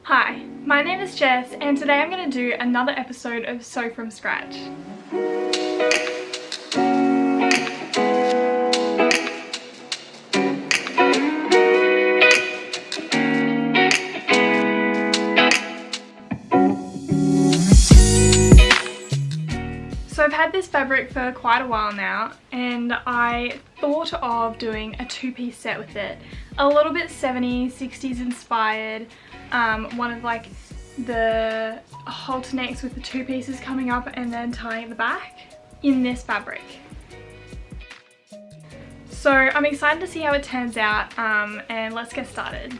Hi, my name is Jess and today I'm going to do another episode of Sew From Scratch. So I've had this fabric for quite a while now and I thought of doing a two-piece set with it. A little bit 70s, 60s inspired. One of like the halter necks with the two pieces coming up and then tying at the back in this fabric. So I'm excited to see how it turns out and let's get started.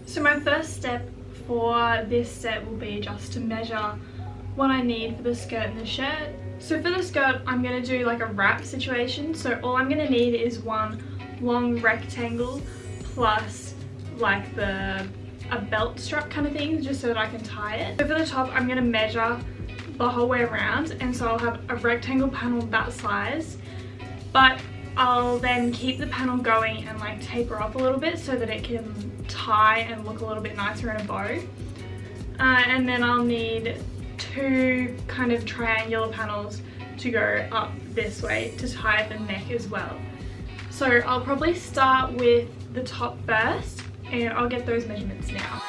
So my first step for this set will be just to measure what I need for the skirt and the shirt. So for the skirt I'm going to do like a wrap situation, so all I'm going to need is one long rectangle plus like a belt strap kind of thing, just so that I can tie it. So for the top I'm going to measure the whole way around, and so I'll have a rectangle panel that size, but I'll then keep the panel going and like taper off a little bit so that it can tie and look a little bit nicer in a bow. And then I'll need two kind of triangular panels to go up this way to tie at the neck as well. So I'll probably start with the top first and I'll get those measurements now.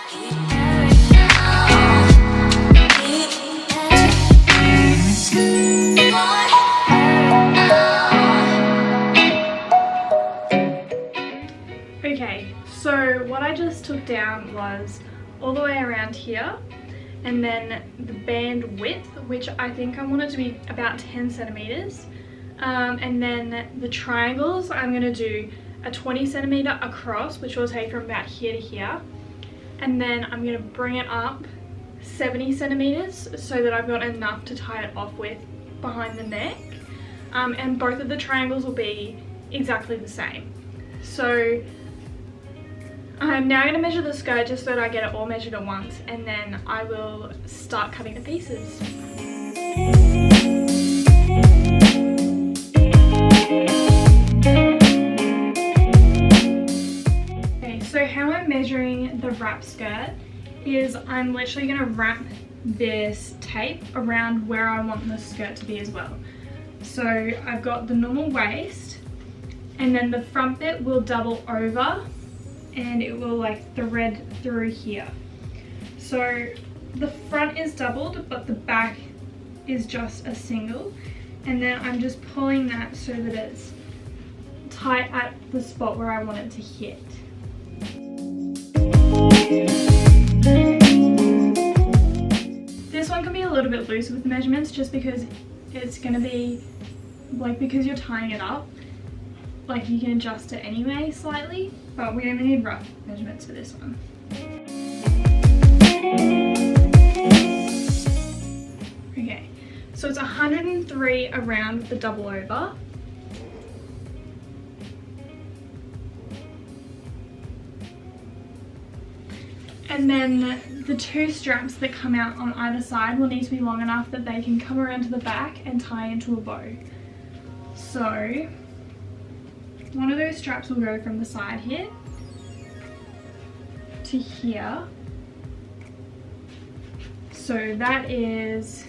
Okay, so what I just took down was all the way around here, and then the band width, which I think I want it to be about 10 centimeters. And then the triangles, I'm going to do a 20 centimeter across, which will take from about here to here. And then I'm going to bring it up 70 centimeters so that I've got enough to tie it off with behind the neck. And both of the triangles will be exactly the same. So I'm now going to measure the skirt just so that I get it all measured at once, and then I will start cutting the pieces. Okay, so how I'm measuring the wrap skirt is I'm literally going to wrap this tape around where I want the skirt to be as well. So I've got the normal waist, and then the front bit will double over and it will like thread through here. So the front is doubled but the back is just a single, and then I'm just pulling that so that it's tight at the spot where I want it to hit. This one can be a little bit loose with the measurements just because it's going to be like, because you're tying it up, like you can adjust it anyway slightly, but we only need rough measurements for this one. Okay, so it's 103 around with the double over. And then the two straps that come out on either side will need to be long enough that they can come around to the back and tie into a bow. So one of those straps will go from the side here to here. So that is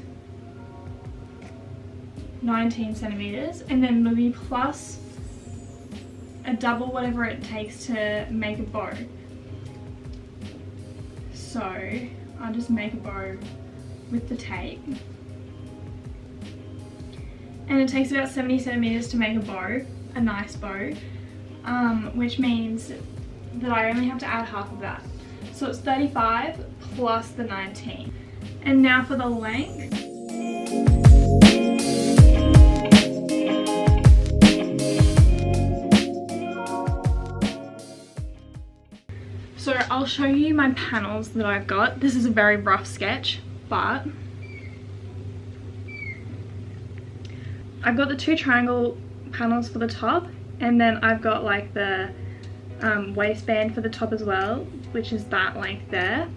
19 centimeters, and then it'll be plus a double whatever it takes to make a bow. So I'll just make a bow with the tape. And it takes about 70 centimeters to make a bow, a nice bow, which means that I only have to add half of that. So it's 35 plus the 19. And now for the length. So I'll show you my panels that I've got. This is a very rough sketch, but I've got the two triangle panels for the top, and then I've got like the waistband for the top as well, which is that length there.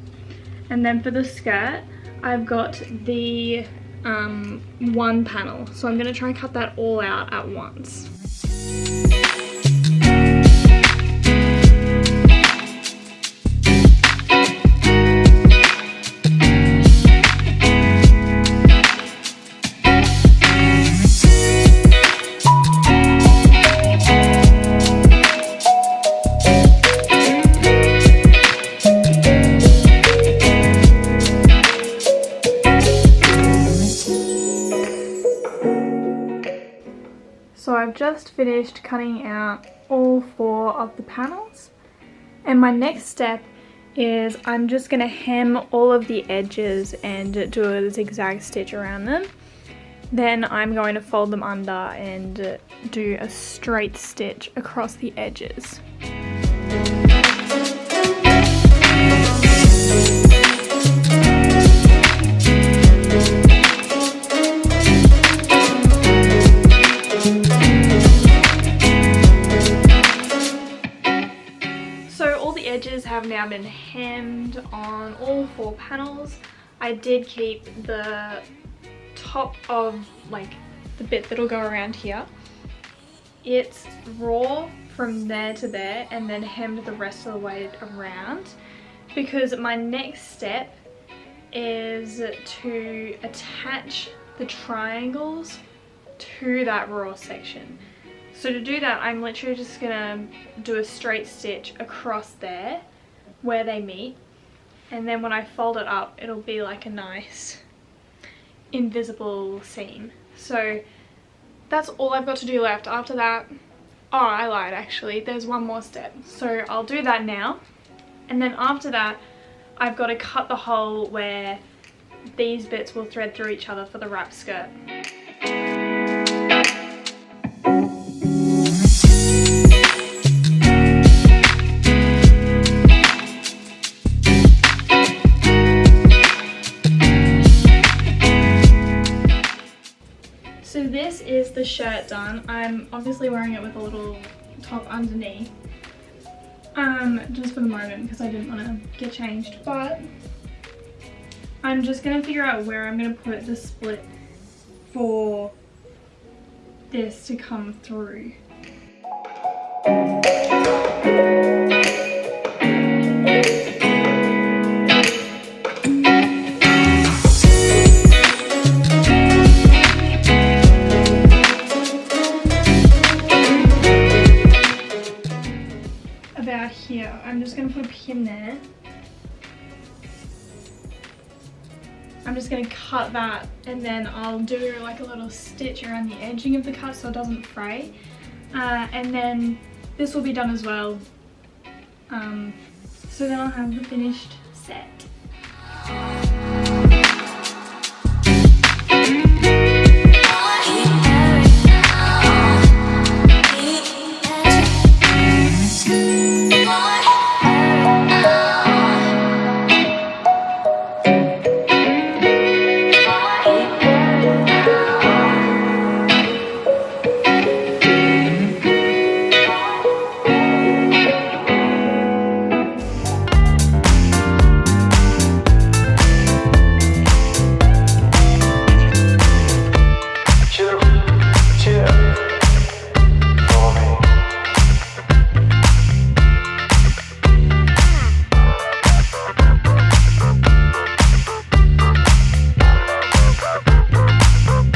And then for the skirt I've got the one panel, so I'm going to try and cut that all out at once. just finished cutting out all 4 of the panels, and my next step is I'm just going to hem all of the edges and do a zigzag stitch around them. Then I'm going to fold them under and do a straight stitch across the edges. Edges have now been hemmed on all 4 panels. I did keep the top of like the bit that'll go around here. It's raw from there to there and then hemmed the rest of the way around, because my next step is to attach the triangles to that raw section. So to do that, I'm literally just gonna do a straight stitch across there where they meet, and then when I fold it up, it'll be like a nice invisible seam. So that's all I've got to do left. After that, oh, I lied actually, there's one more step. So I'll do that now, and then after that, I've got to cut the hole where these bits will thread through each other for the wrap skirt. So this is the shirt done. I'm obviously wearing it with a little top underneath, just for the moment because I didn't want to get changed, but I'm just going to figure out where I'm going to put the split for this to come through. About here, I'm just going to put a pin there. I'm just going to cut that, and then I'll do like a little stitch around the edging of the cut so it doesn't fray, and then this will be done as well, so then I'll have the finished set.